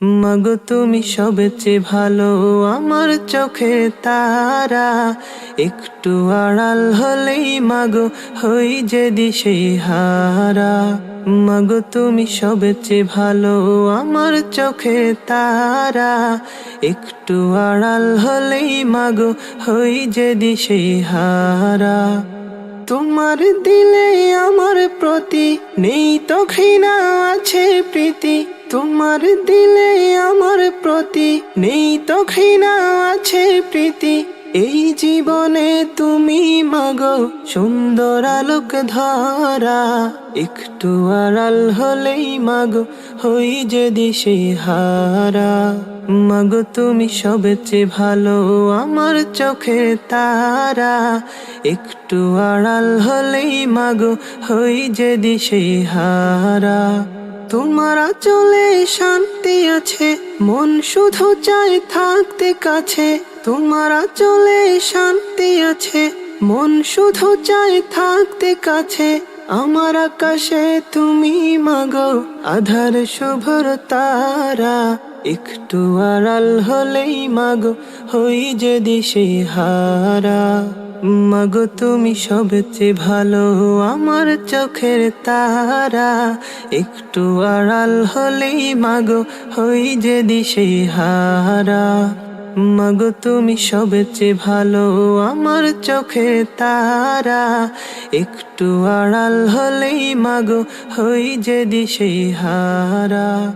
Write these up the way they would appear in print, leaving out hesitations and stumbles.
মাগো তুমি সবচেয়ে ভালো, আমার চোখে তারা। একটু আড়াল হলেই মাগো হই যে দিশেহারা। মাগো তুমি সবচেয়ে ভালো, আমার চোখে তারা। একটু আড়াল হলেই মাগো হই যে দিশেহারা। তোমার দিলে আমার প্রতি নেই তো ঘৃণা, আছে প্রীতি। তোমার দিলে আমার প্রতি নেই তো ঘৃণা, আছে প্রীতি। এই জীবনে তুমি মাগো সুন্দর আলোক ধরা। একটু আড়াল হলেই মাগো হই যে দিশেহারা। মাগো তুমি সবচেয়ে ভালো, আমার চোখে তারা। একটু আড়াল হলেই মাগো হই যে দিশেহারা। তোমার আঁচলে শান্তি আছে, মন শুধু চায় থাকতে কাছে। তোমার আঁচলে শান্তি আছে, মন শুধু চায় থাকতে কাছে। আমার আকাশে তুমি মাগো আধার শুভ্র তারা। একটু আড়াল হলেই মাগো হই যে দিশেহারা। মাগো তুমি সবচেয়ে ভালো, আমার চোখের তারা। একটু আড়াল হলেই মাগো হই যে দিশেহারা। মাগো তুমি সবচেয়ে ভালো, আমার চোখের তারা। একটু আড়াল হলেই মাগো হই যে দিশেহারা।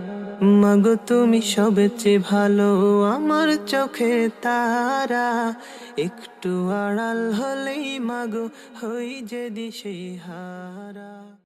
মাগো তুমি সবচেয়ে ভালো, আমার চোখের তারা। একটু আড়াল হলেই মাগো হই যে দিশেহারা।